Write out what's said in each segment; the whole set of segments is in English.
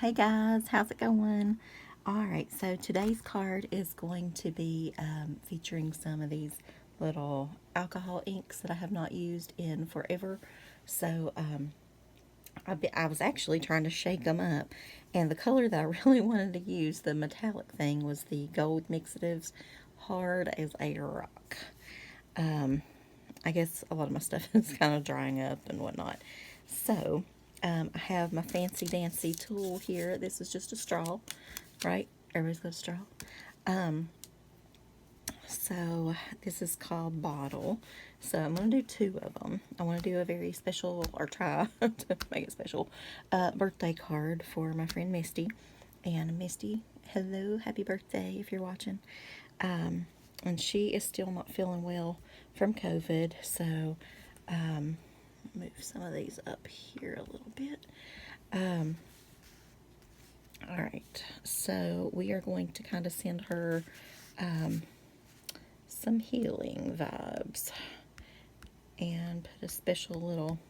Hey guys, how's it going? Alright, so today's card is going to be featuring some of these little alcohol inks that I have not used in forever. So I was actually trying to shake them up, and the color that I really wanted to use, the metallic thing, was the Gold Mixatives Hard as a Rock. Um, I guess a lot of my stuff is kind of drying up and whatnot. So, I have my fancy dancy tool here. This is just a straw, right? Everybody's got a straw. Um, so this is called Bottle. So I'm going to do two of them. I want to do a very special, or try to make it special, birthday card for my friend Misty. And Misty, hello, happy birthday if you're watching. And she is still not feeling well from COVID, so move some of these up here a little bit. All right, so we are going to kind of send her some healing vibes and put a special little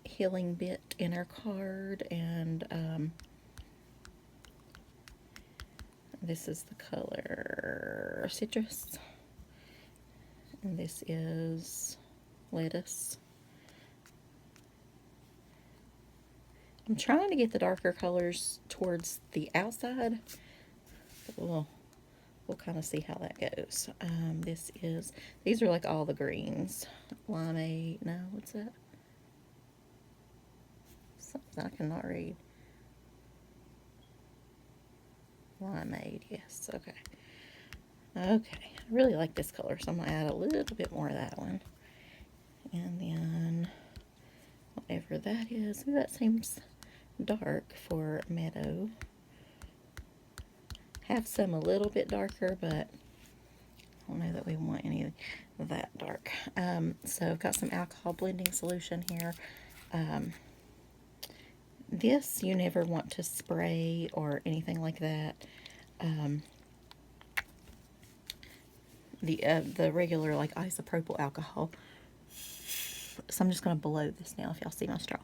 healing bit in our card. And this is the color citrus, and this is lettuce. I'm trying to get the darker colors towards the outside, but we'll kind of see how that goes. These are like all the greens. Limeade, no, what's that? Something I cannot read. Limeade, yes, okay. Okay, I really like this color, so I'm going to add a little bit more of that one. And then, whatever that is, that seems dark for Meadow. Have some a little bit darker, but I don't know that we want any of that dark. So I've got some alcohol blending solution here. This you never want to spray or anything like that. The regular like isopropyl alcohol. So I'm just going to blow this now if y'all see my straw.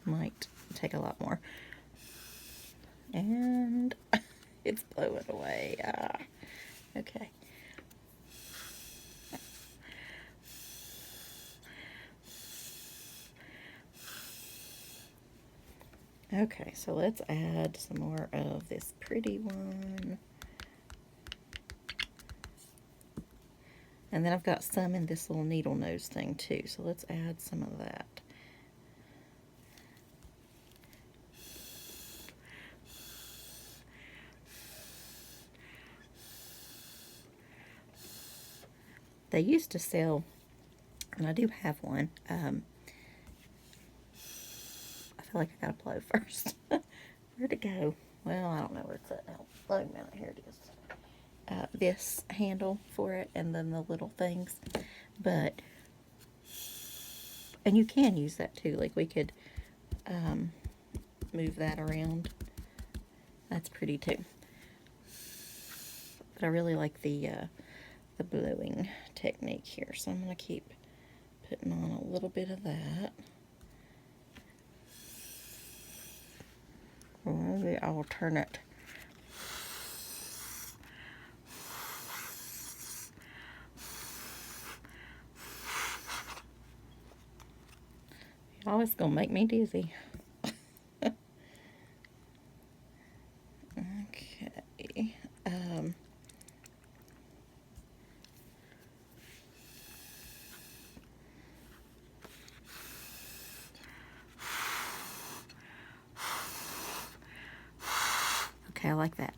Might take a lot more. And it's blowing away. Okay. Okay, so let's add some more of this pretty one. And then I've got some in this little needle nose thing too, so let's add some of that. They used to sell, and I do have one. I feel like I gotta blow first. Where'd it go? Well, I don't know where it's at now. Wait a minute, here it is. This handle for it, and then the little things. But, and you can use that too. Like we could move that around. That's pretty too. But I really like the blowing technique here, so I'm going to keep putting on a little bit of that. Or maybe I will turn it. You're always going to make me dizzy. Okay. Okay, I like that.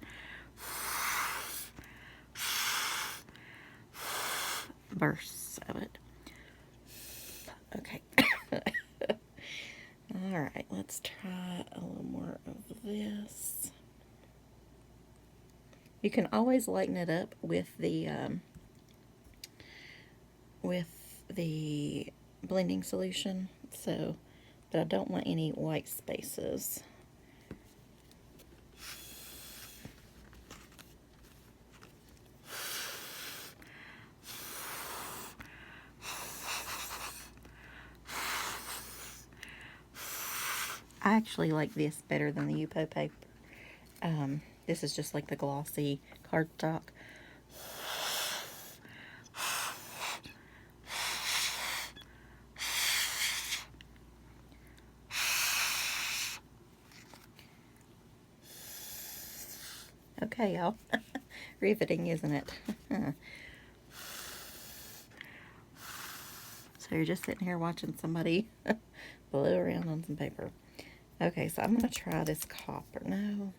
Bursts of it. Okay. Alright, let's try a little more of this. You can always lighten it up with the blending solution, so, but I don't want any white spaces. I actually like this better than the Yupo paper. This is just like the glossy cardstock. Okay, y'all. Riveting, isn't it? So you're just sitting here watching somebody blow around on some paper. Okay, so I'm going to try this copper. No.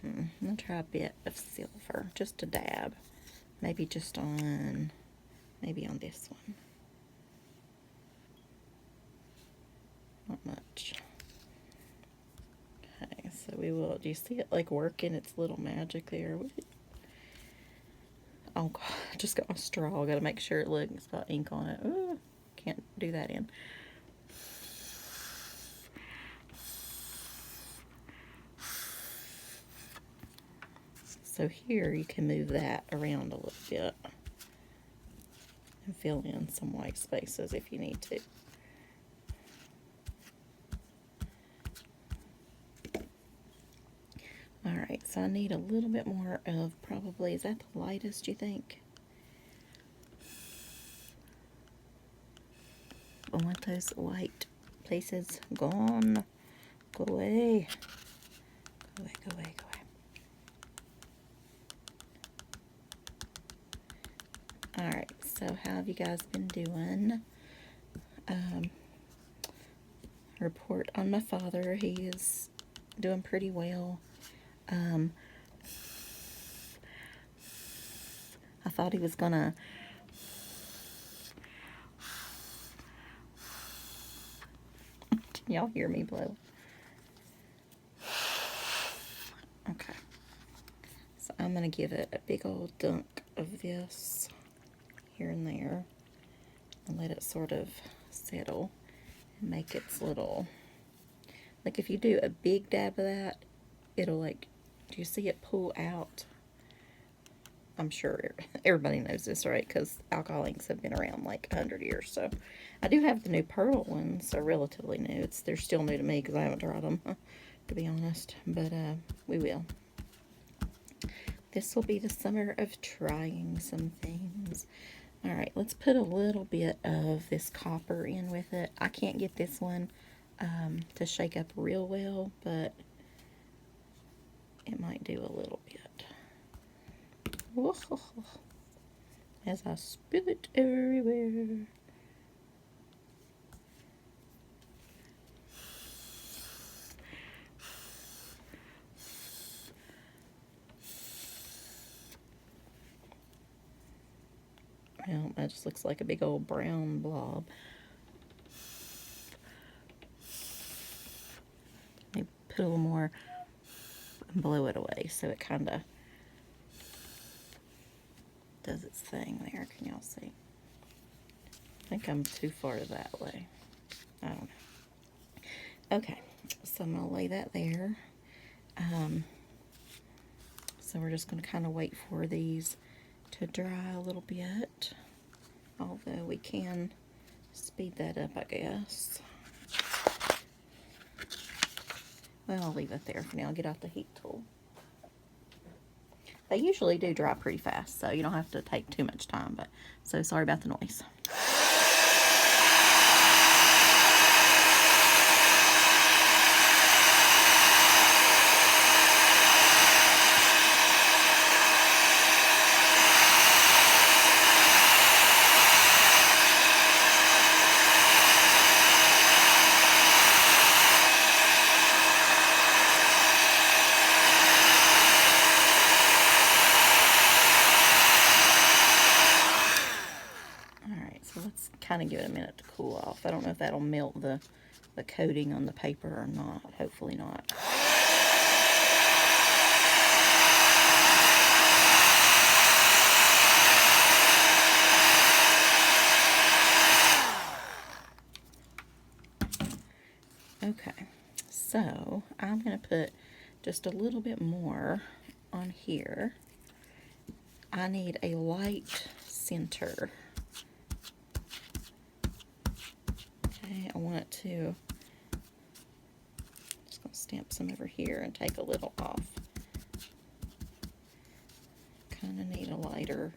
I'm going to try a bit of silver. Just a dab. Maybe just on... Maybe on this one. Not much. Okay, so we will... Do you see it, like, working its little magic there? Oh, God. I just got my straw. Got to make sure it's got ink on it. Ooh, can't do that in. So here you can move that around a little bit and fill in some white spaces if you need to. Alright, so I need a little bit more of probably, is that the lightest you think? I want those white places gone. Go away. Go away, go away, go away. Alright, so how have you guys been doing? Report on my father. He is doing pretty well. I thought he was gonna... Can y'all hear me blow? Okay. So I'm gonna give it a big old dunk of this here and there and let it sort of settle and make its little... Like if you do a big dab of that, it'll like... Do you see it pull out? I'm sure everybody knows this, right? Because alcohol inks have been around like 100 years. So I do have the new pearl ones, so relatively new. They're still new to me because I haven't tried them, to be honest. But we will. This will be the summer of trying some things. All right, let's put a little bit of this copper in with it. I can't get this one to shake up real well, but it might do a little bit. Whoa. As I spill it everywhere. Well, that just looks like a big old brown blob. Let me put a little more and blow it away so it kind of does its thing there. Can y'all see? I think I'm too far that way. I don't know. Okay, so I'm going to lay that there. So we're just going to kind of wait for these to dry a little bit. Although we can speed that up, I guess. Well, I'll leave it there for now. Get out the heat tool. They usually do dry pretty fast, so you don't have to take too much time, but so sorry about the noise. Kind of give it a minute to cool off. I don't know if that'll melt the coating on the paper or not. Hopefully not. Okay, so I'm going to put just a little bit more on here. I need a light center. I want it to stamp some over here and take a little off. Kind of need a lighter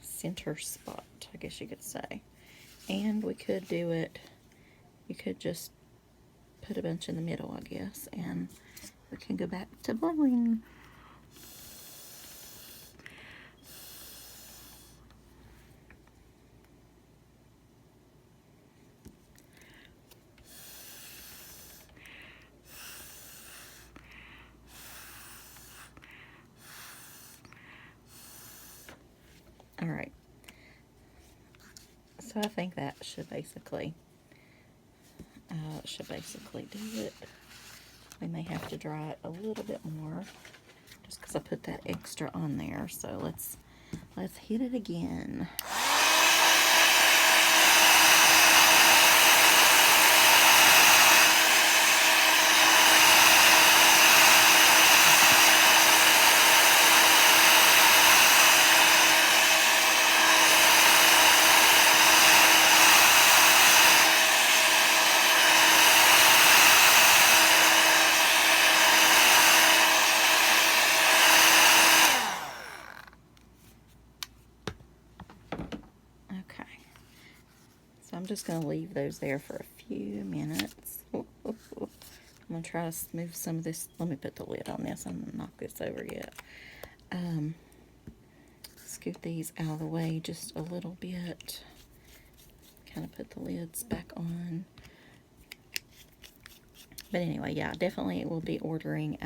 center spot, I guess you could say. And we could do it, you could just put a bunch in the middle, I guess, and we can go back to blowing. All right. So I think that should basically do it. We may have to dry it a little bit more, just because I put that extra on there. So let's hit it again. I'm just going to leave those there for a few minutes. I'm going to try to move some of this. Let me put the lid on this. I'm going to knock this over yet. Scoot these out of the way just a little bit. Kind of put the lids back on. But anyway, yeah, definitely will be ordering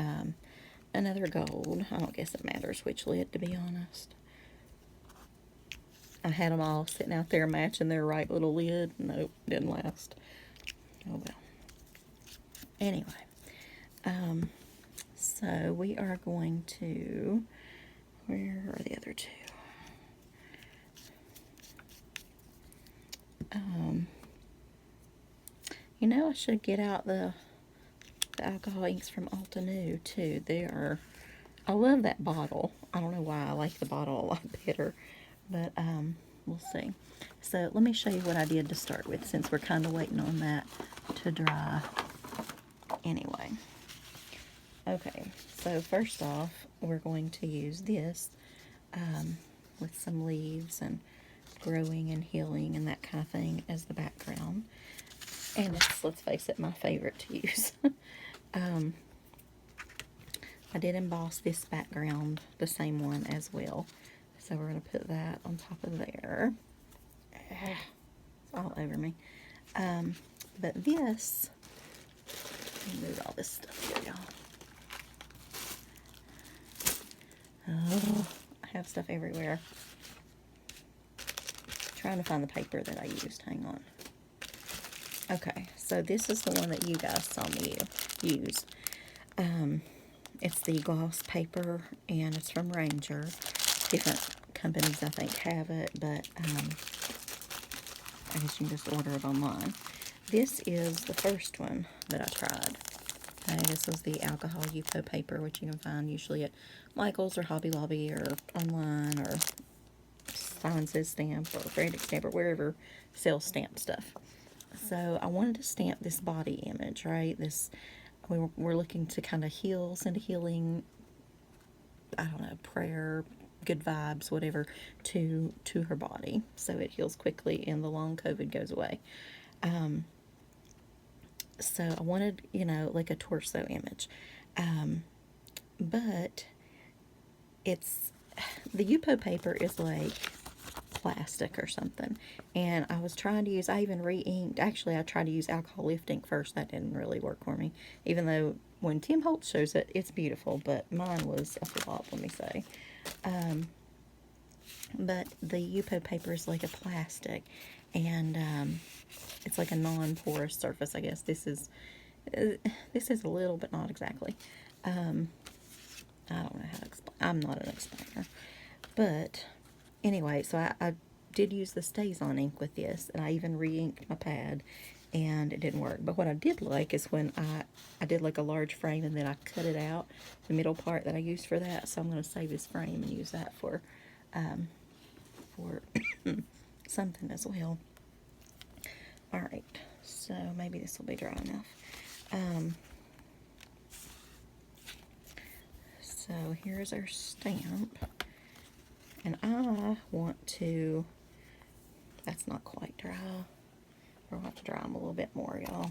another gold. I don't guess it matters which lid, to be honest. I had them all sitting out there matching their right little lid. Nope, didn't last. Oh well. Anyway, so we are going to, where are the other two? You know, I should get out the alcohol inks from Altenew too. I love that bottle. I don't know why I like the bottle a lot better. But we'll see. So let me show you what I did to start with, since we're kind of waiting on that to dry anyway. Okay, so first off, we're going to use this with some leaves and growing and healing and that kind of thing as the background. And it's, let's face it, my favorite to use. I did emboss this background, the same one as well. So we're going to put that on top of there. It's all over me. But this, let me move all this stuff here, y'all. Oh, I have stuff everywhere. Trying to find the paper that I used. Hang on. Okay, so this is the one that you guys saw me use. It's the gloss paper, and it's from Ranger. Different companies, I think, have it, but I guess you can just order it online. This is the first one that I tried. Okay, this was the alcohol Yupo paper, which you can find usually at Michael's or Hobby Lobby or online or Sign Says Stamp or Frantic Stamp or wherever sells stamp stuff. So I wanted to stamp this body image, right? We're looking to kind of send a healing, I don't know, prayer, good vibes, whatever, to her body, so it heals quickly and the long COVID goes away. So I wanted, you know, like a torso image, but the Yupo paper is like plastic or something, and I was trying to use, I even re-inked, actually I tried to use alcohol lift ink first. That didn't really work for me, even though when Tim Holtz shows it, it's beautiful, but mine was a flop, let me say. But the Yupo paper is like a plastic, and it's like a non-porous surface, I guess. This is a little, but not exactly. I don't know how to explain. I'm not an explainer. But anyway, so I did use the StazOn ink with this, and I even re-inked my pad, and it didn't work. But what I did like is when I did like a large frame, and then I cut it out, the middle part that I used for that. So I'm going to save this frame and use that for something as well. Alright, so maybe this will be dry enough. So here's our stamp. And I want to, that's not quite dry. We'll have to dry them a little bit more, y'all.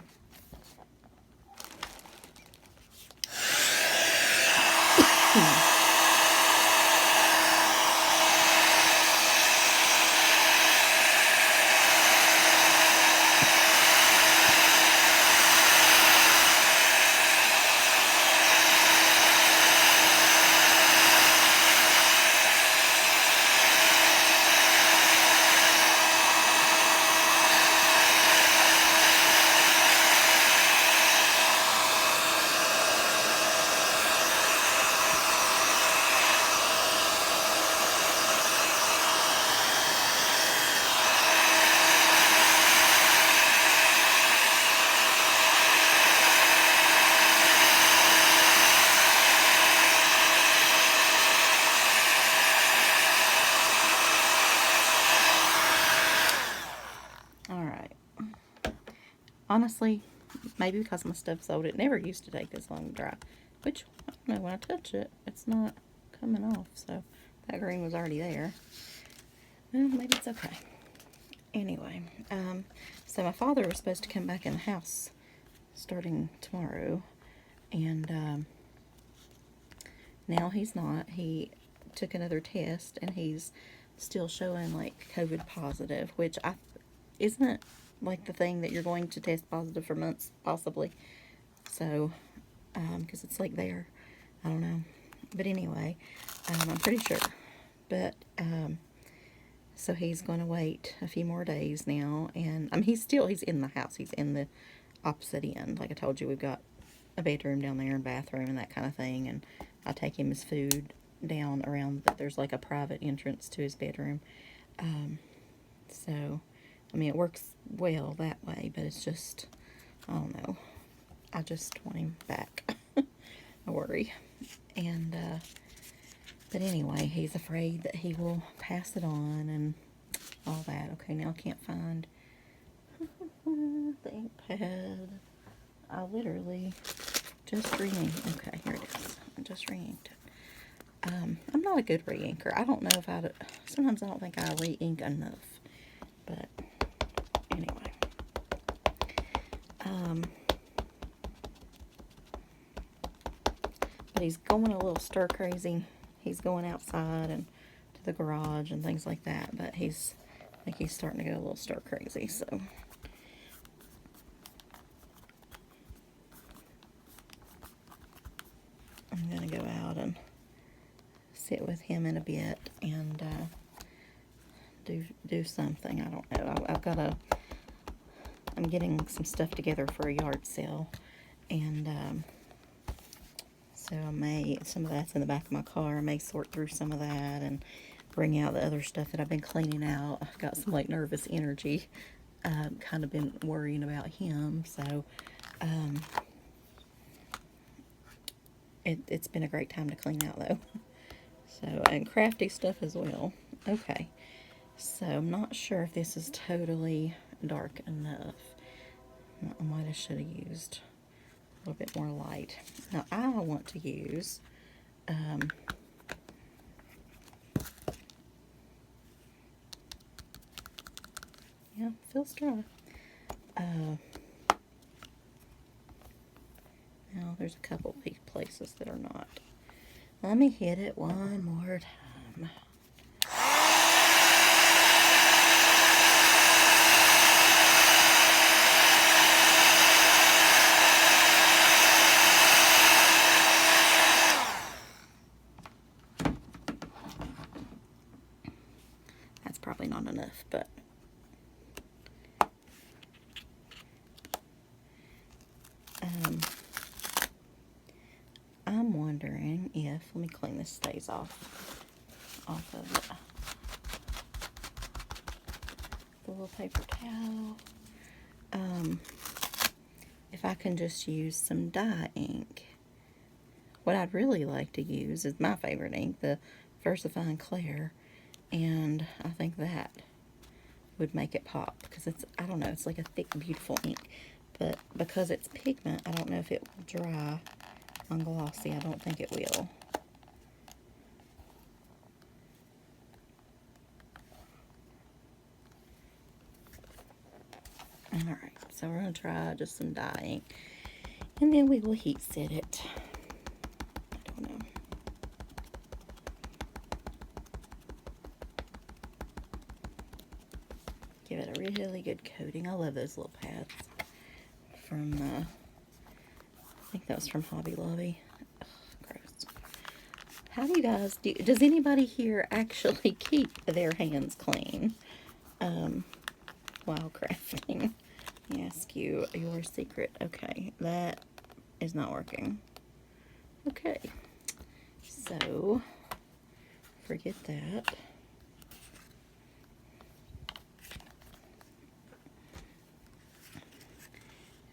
Alright. Honestly, maybe because my stuff's old, it never used to take this long to dry. Which, I don't know, when I touch it, it's not coming off. So, that green was already there. Well, maybe it's okay. Anyway, so my father was supposed to come back in the house starting tomorrow. And, now he's not. He took another test, and he's still showing, like, COVID positive, which isn't like the thing that you're going to test positive for months, possibly. So, because it's like there. I don't know. But anyway, I'm pretty sure. But, so he's going to wait a few more days now. And, he's in the house. He's in the opposite end. Like I told you, we've got a bedroom down there and bathroom and that kind of thing. And I take him his food down around, there's like a private entrance to his bedroom. So, I mean, it works well that way, but it's just, I don't know. I just want him back. I worry. And, but anyway, he's afraid that he will pass it on and all that. Okay, now I can't find the ink pad. I literally just re-inked. Okay, here it is. I just re-inked it. I'm not a good re-inker. I don't know if sometimes I don't think I re-ink enough. But, anyway. But he's going a little stir crazy. He's going outside and to the garage and things like that. But I think he's starting to go a little stir crazy, so. I'm going to go out and sit with him in a bit and do something. I don't know. I'm getting some stuff together for a yard sale, and so some of that's in the back of my car. I may sort through some of that and bring out the other stuff that I've been cleaning out. I've got some like nervous energy. Kind of been worrying about him, so it's been a great time to clean out though. So, and crafty stuff as well. Okay, so I'm not sure if this is totally dark enough. I might have should have used a little bit more light. Now I want to use yeah, feels dry. Now there's a couple places that are not. Let me hit it one more time. That's probably not enough, but I'm wondering if, let me clean this stays off of the little paper towel. If I can just use some dye ink. What I'd really like to use is my favorite ink, the VersaFine Clair, and I think that would make it pop, because it's, I don't know, it's like a thick, beautiful ink. But because it's pigment, I don't know if it will dry on glossy. I don't think it will. Alright, so we're going to try just some dye ink. And then we will heat set it. I don't know. Give it a really good coating. I love those little pads from, I think that was from Hobby Lobby. Ugh, gross. How do you guys do? Does anybody here actually keep their hands clean while crafting? Ask you your secret. Okay, that is not working. Okay, so forget that.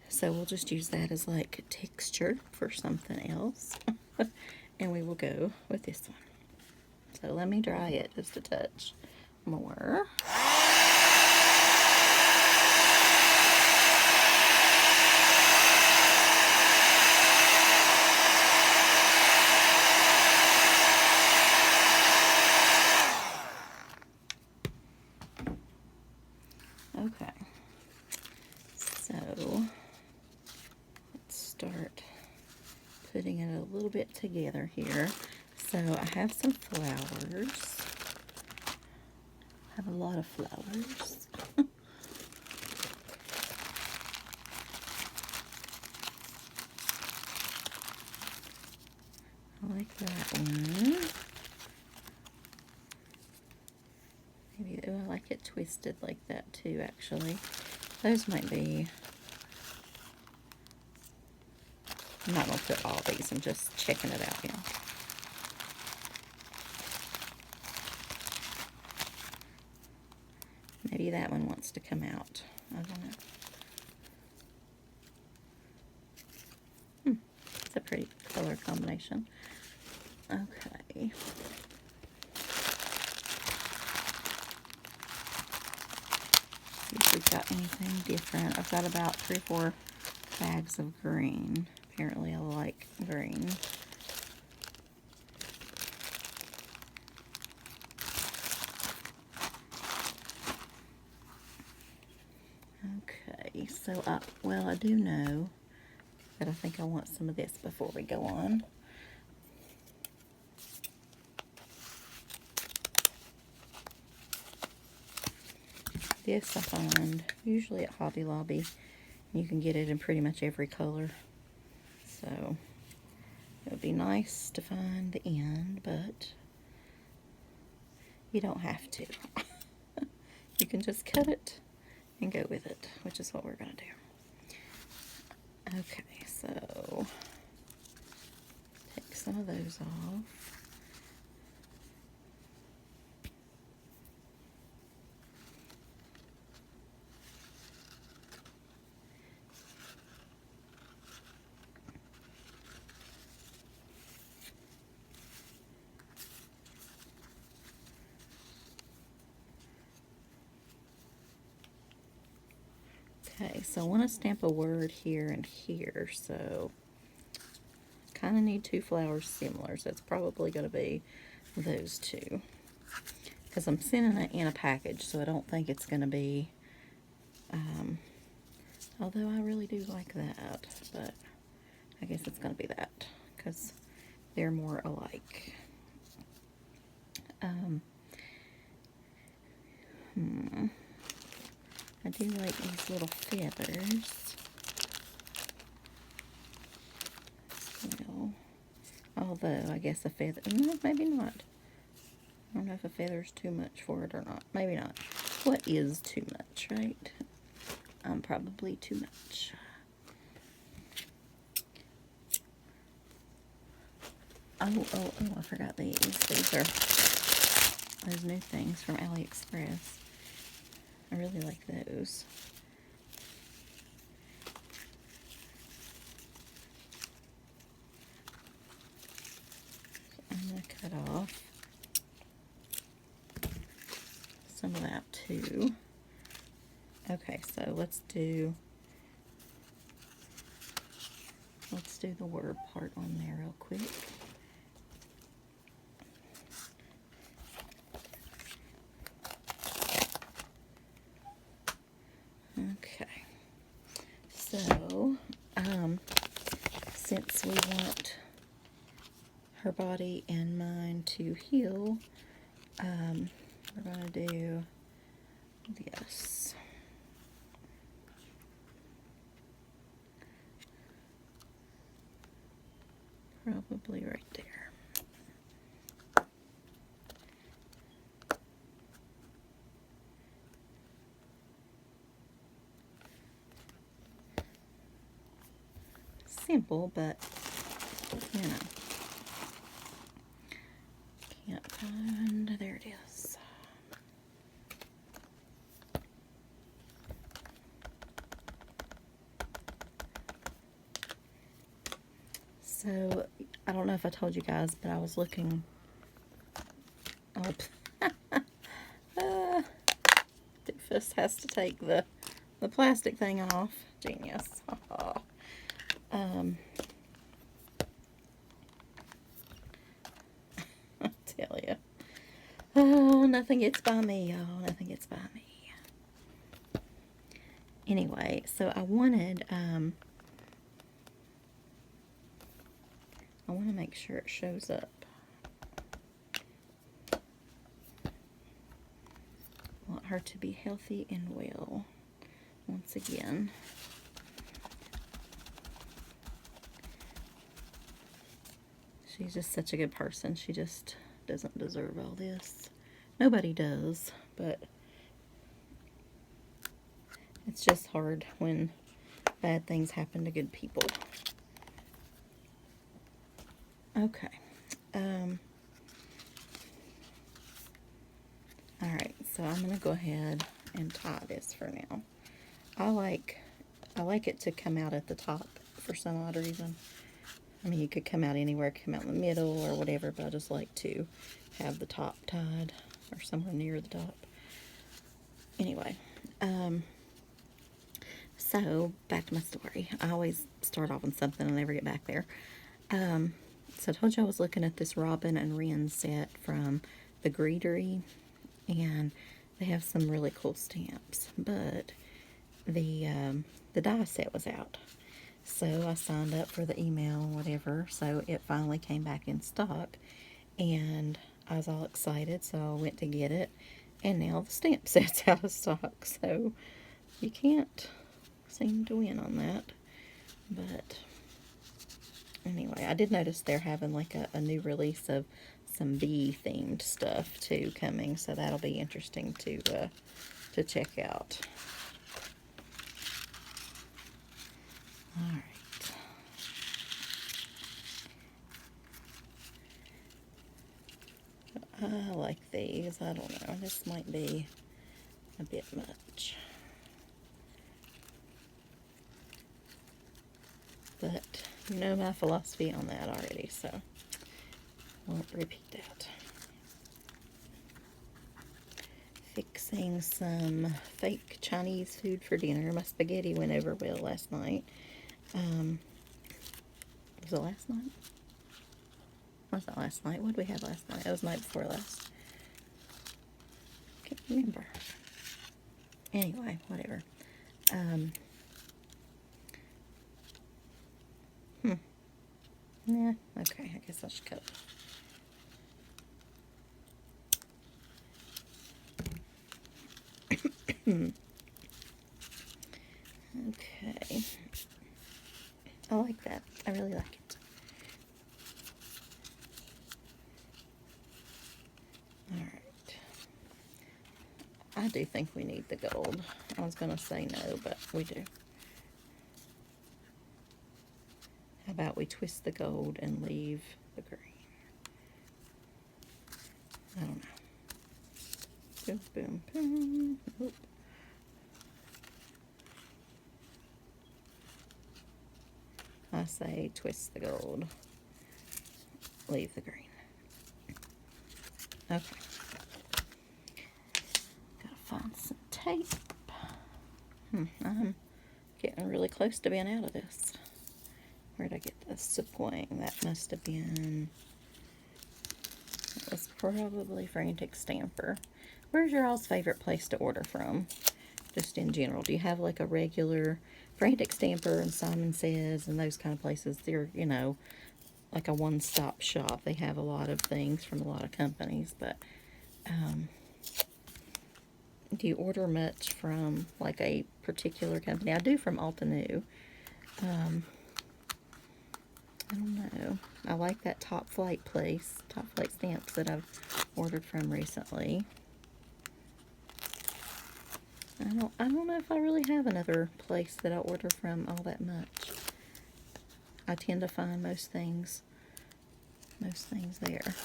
So we'll just use that as like texture for something else. And we will go with this one. So let me dry it just a touch more. Okay, so let's start putting it a little bit together here. So I have some flowers. I have a lot of flowers. I like that one. Maybe, oh, I like it twisted like that too, actually. Those might be... I'm not going to put all these. I'm just checking it out here. Maybe that one wants to come out. I don't know. It's a pretty color combination. Okay. See if we've got anything different. I've got about 3 or 4 bags of green. Apparently I like green. Okay, so well, I do know that I think I want some of this before we go on. This I find usually at Hobby Lobby. You can get it in pretty much every color. So it would be nice to find the end, but you don't have to. You can just cut it and go with it, which is what we're going to do. Okay, so take some of those off. Okay, so I want to stamp a word here and here, so kind of need 2 flowers similar, so it's probably going to be those 2. Because I'm sending it in a package, so I don't think it's going to be, although I really do like that, but I guess it's going to be that, because they're more alike. I do like these little feathers. Well, although I guess a feather, no, maybe not. I don't know if a feather's too much for it or not. Maybe not. What is too much, right? Probably too much. Oh, I forgot these. These are those new things from AliExpress. I really like those. I'm going to cut off some of that too. Okay, so let's do let's do the word part on there real quick. Okay, so since we want her body and mind to heal, we're going to do this. Probably right there. Simple, but you know, can't find, there it is. So, I don't know if I told you guys, but I was looking, Doofus has to take the plastic thing off. Genius. I tell you. Oh, nothing gets by me, y'all. Nothing gets by me. Anyway, so I wanted to make sure it shows up. I want her to be healthy and well once again. She's just such a good person. She just doesn't deserve all this. Nobody does, but it's just hard when bad things happen to good people. Okay. Alright, so I'm going to go ahead and tie this for now. I like it to come out at the top for some odd reason. I mean, you could come out anywhere, come out in the middle or whatever, but I just like to have the top tied or somewhere near the top. Anyway, so back to my story. I always start off on something and never get back there. So I told you I was looking at this Robin and Wren set from the Greetery, and they have some really cool stamps, but the die set was out. So I signed up for the email, whatever, so it finally came back in stock, and I was all excited, so I went to get it, and now the stamp set's out of stock, so you can't seem to win on that. But anyway, I did notice they're having like a new release of some bee-themed stuff too coming, so that'll be interesting to check out. Alright. I like these. I don't know. This might be a bit much. But you know my philosophy on that already, so I won't repeat that. Fixing some fake Chinese food for dinner. My spaghetti went over well last night. Was it last night? Was that last night? What did we have last night? It was the night before last. Can't remember. Anyway, whatever. Yeah, okay, I guess I should cut it. Okay. I like that. I really like it. Alright. I do think we need the gold. I was going to say no, but we do. How about we twist the gold and leave the green? I don't know. Boom, boom, boom. Oop. I say twist the gold, leave the green. Okay. Gotta find some tape. I'm getting really close to being out of this. Where'd I get this Sequin? That must have been, it was probably Frantic Stamper. Where's your all's favorite place to order from? Just in general. Do you have like a regular Frantic Stamper and Simon Says and those kind of places? They're, you know, like a one-stop shop. They have a lot of things from a lot of companies, but do you order much from like a particular company? I do from Altenew. I don't know. I like that Top Flight place, Top Flight stamps that I've ordered from recently. I don't know if I really have another place that I order from all that much. I tend to find most things there.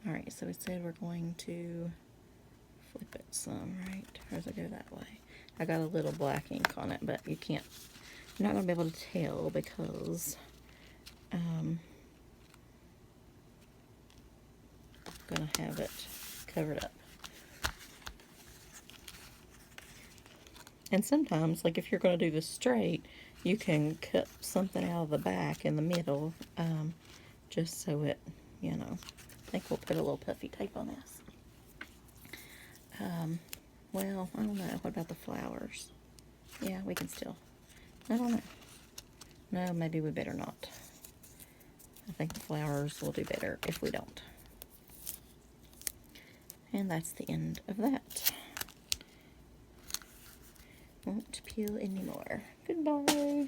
Alright, so it said we're going to flip it some, right? Or does it go that way? I got a little black ink on it, but you're not going to be able to tell because I'm going to have it covered up. And sometimes, like if you're going to do this straight, you can cut something out of the back in the middle, just so it, you know, I think we'll put a little puffy tape on this. Well, I don't know. What about the flowers? Yeah, we can still. I don't know. No, maybe we better not. I think the flowers will do better if we don't. And that's the end of that. Won't peel anymore. Goodbye.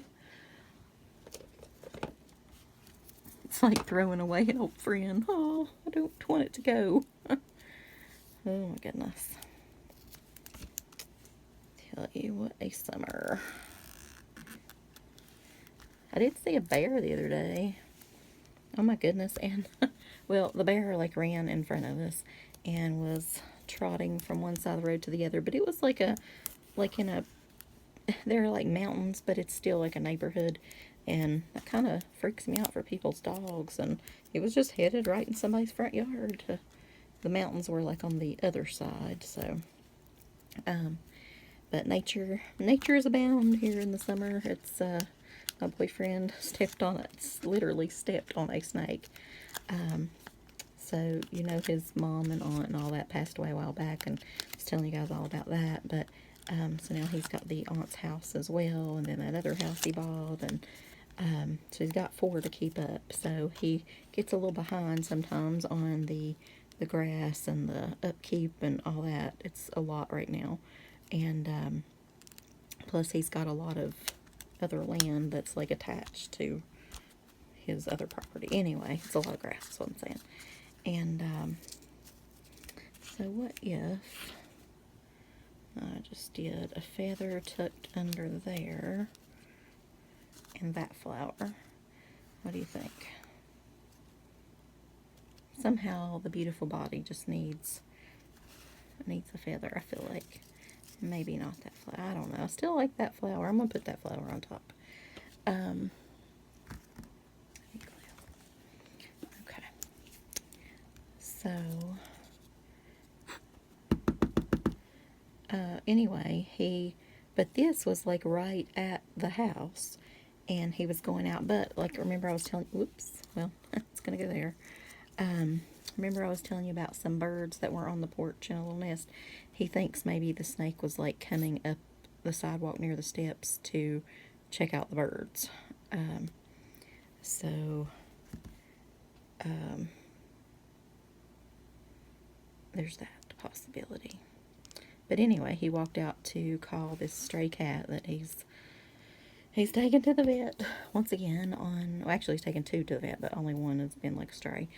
It's like throwing away an old friend. Oh, I don't want it to go. Oh my goodness. Tell you what a summer. I did see a bear the other day. Oh my goodness. And, well, the bear like ran in front of us and was trotting from one side of the road to the other. But it was like there are like mountains, but it's still like a neighborhood. And that kind of freaks me out for people's dogs. And it was just headed right in somebody's front yard. The mountains were like on the other side. So, but nature is abound here in the summer. It's, my boyfriend literally stepped on a snake. So, you know, his mom and aunt and all that passed away a while back, and I was telling you guys all about that. But, so now he's got the aunt's house as well, and then that other house he bought, and so he's got 4 to keep up. So he gets a little behind sometimes on the grass and the upkeep and all that. It's a lot right now. And plus he's got a lot of other land that's like attached to his other property. Anyway, it's a lot of grass, is what I'm saying. And so what if I just did a feather tucked under there and that flower? What do you think? Somehow the beautiful body just needs a feather, I feel like. Maybe not that flower. I don't know. I still like that flower. I'm going to put that flower on top. Okay. So, anyway, but this was like right at the house, and he was going out, but like, remember I was telling, whoops, well, it's going to go there. Remember I was telling you about some birds that were on the porch in a little nest. He thinks maybe the snake was like coming up the sidewalk near the steps to check out the birds. There's that possibility. But anyway, he walked out to call this stray cat that he's taken to the vet once again well, actually he's taken 2 to the vet, but only one has been like a stray.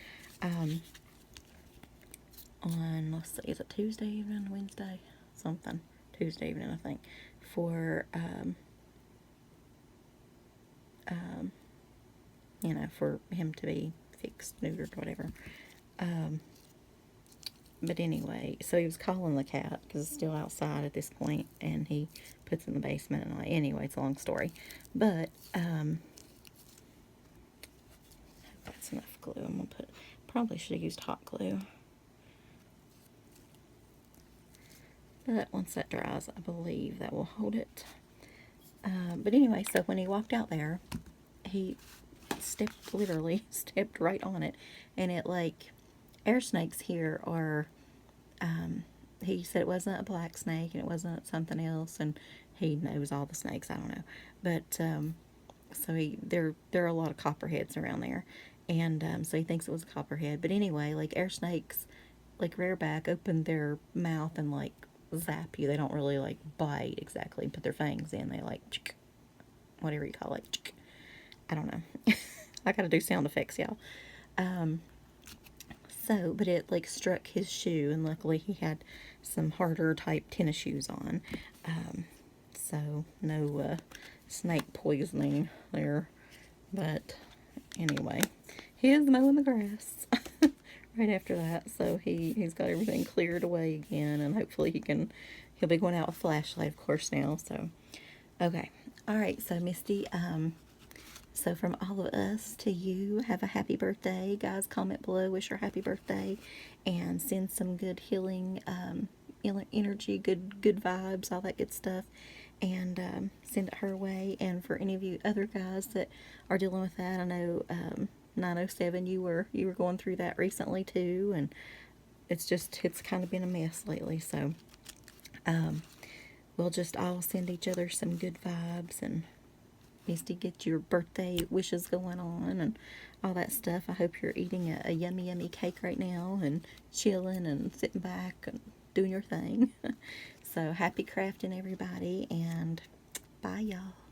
On, let's see, is it Tuesday evening, Wednesday, something, Tuesday evening, I think, for, you know, for him to be fixed, neutered, whatever. But anyway, so he was calling the cat, because it's still outside at this point, and he puts it in the basement, and anyway, it's a long story. But, that's enough glue. I'm going to probably should have used hot glue. But once that dries, I believe that will hold it. But anyway, so when he walked out there, he literally stepped right on it. And it, like, air snakes here are, he said it wasn't a black snake and it wasn't something else. And he knows all the snakes, I don't know. But, so there are a lot of copperheads around there. And so he thinks it was a copperhead. But anyway, like, air snakes, like rareback, open their mouth and, like, zap you. They don't really, like, bite exactly, put their fangs in. They, like, whatever you call it. I don't know. I gotta do sound effects, y'all. So, but it, like, struck his shoe, and luckily he had some harder type tennis shoes on. So no snake poisoning there. But anyway, he is mowing the grass right after that. So he's got everything cleared away again, and hopefully he'll be going out with a flashlight, of course, now. So okay, all right. So Misty, so from all of us to you, have a happy birthday. Guys, comment below, wish her happy birthday, and send some good healing energy, good vibes, all that good stuff, and send it her way. And for any of you other guys that are dealing with that, I know 907, you were going through that recently too, and it's kind of been a mess lately. So we'll just all send each other some good vibes, and Misty, get your birthday wishes going on and all that stuff. I hope you're eating a yummy, yummy cake right now and chilling and sitting back and doing your thing. So happy crafting, everybody, and bye, y'all.